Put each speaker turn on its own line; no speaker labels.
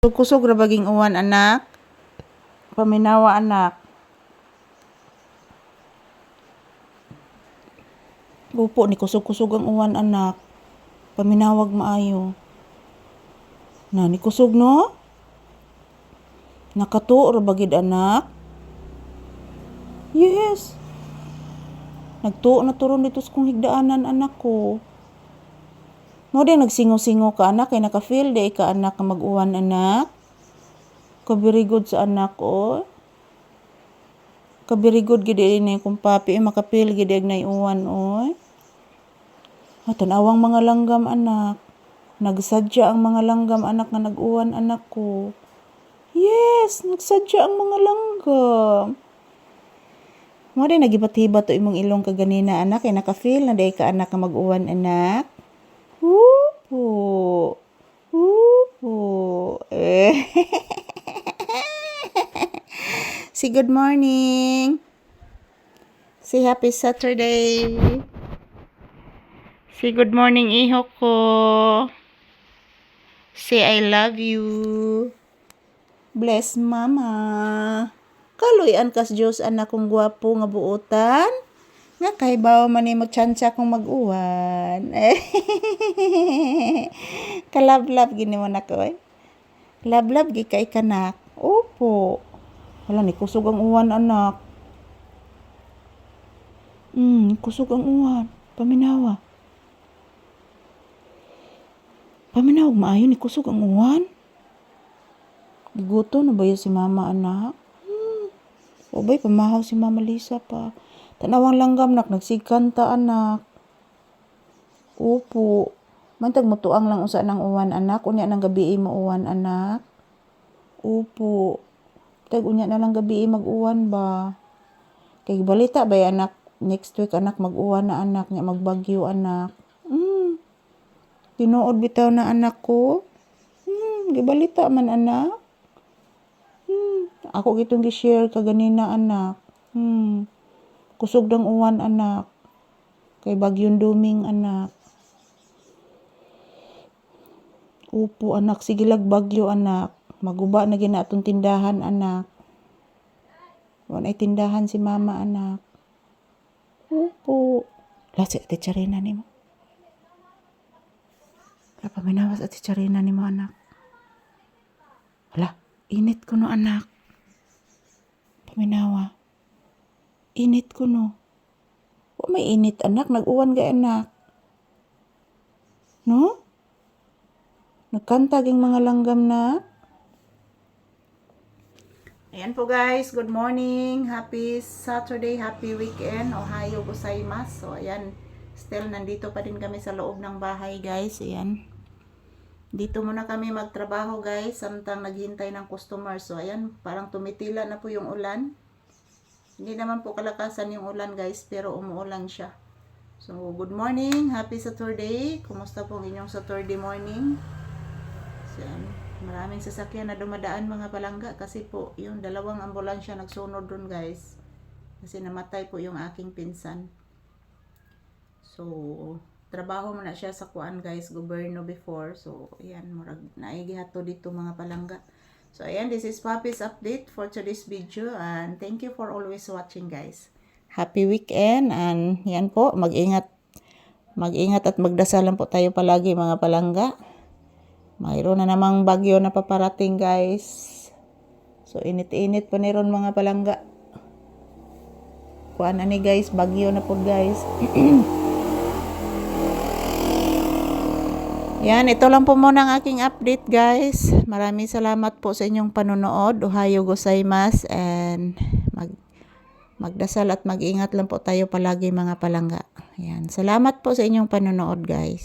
Kusog ra baging uwan anak. Paminawa anak. Upo ni kusog-kusog ang uwan anak. Paminawag maayo. Na ni kusog no? Nakatuo ra bagid anak. Yes. Nagtuo na turon dito sa kong higdaanan anak ko. Mo din nagsingo-singo ka anak kay naka-feel day ka anak ka mag-uwan anak. Kabirigod sa anak ko. Kabirigod gid ni kung papi makapil gid nay uwan oy. Matanawang mga langgam anak. Nagsadya ang mga langgam anak nga nag-uwan anak ko. Yes, nagsadya ang mga langgam. Mo din nagibat-hibat to imong ilong kaganina anak kay naka-feel na day ka anak ka mag-uwan anak. Upo. Upo. Say good morning. Say happy Saturday. Say good morning iho ko. Say I love you. Bless mama. Kaluyan kas Diyos anak kong gwapo nga buotan. Nga kay bawa man ni magtsansya kong mag-uwan. Kalab-lab gini mo na ko eh. Lab-lab gi kay kanak. Opo. Wala ni kusog ang uwan anak. Kusog ang uwan. Paminawa. Paminawag maayo ni kusog ang uwan. Giguto na ba si mama anak? O ba'y pamahaw si Mama Lisa pa. Tanawang langgam nak, nagsigkanta anak. Opo. Mantag mutuang lang usa ng uwan anak. Unya ng gabi mo uwan anak. Opo. Tag unya na lang gabi mag-uwan ba. Kay balita ba anak. Next week anak mag-uwan na anak. Nya magbagyo anak. Tinuod bitaw na anak ko. Gibalita man anak. Ako gitong gi-share kaganina anak. Kusog dang uwan anak. Kay bagyong duming anak. Upo anak, sige lag bagyo anak. Maguba na gina atong tindahan anak. Wan ay tindahan si mama anak. Upo. Lasi ati Charina ni mo. Kapaminawas ati Charina ni mo anak. Hala, init ko no anak. Paminawa. Init ko no. O may init anak, nag-uwan ga anak. No? Nagkanta ging mga langgam na. Ayan po guys, good morning. Happy Saturday, happy weekend. Ohayo gozaimasu. So ayan, still nandito pa din kami sa loob ng bahay guys. Ayan. Dito muna kami magtrabaho guys, samtang naghihintay ng customer. So ayan, parang tumitila na po yung ulan. Hindi naman po kalakasan yung ulan guys, pero umuulan siya. So good morning, happy Saturday. Kumusta po ang inyong Saturday morning? So ayan, maraming sasakyan na dumadaan mga palangga kasi po yung dalawang ambulansya nagsunod dun guys. Kasi namatay po yung aking pinsan. So trabaho mo na siya sa kuan guys, gobyerno before. So ayan, murag naigihato dito mga palangga. So ayan, this is Papi's update for today's video and thank you for always watching guys. Happy weekend and yan po, mag-ingat at magdasal lang po tayo palagi mga palangga. Mayroon na namang bagyo na paparating guys. So init-init pa niron mga palangga. Kuan ani guys, bagyo na po guys. Yan, ito lang po muna ang aking update guys. Maraming salamat po sa inyong panonood. Ohayo gozaimasu and magdasal at mag-ingat lang po tayo palagi mga palangga. Yan, salamat po sa inyong panonood guys.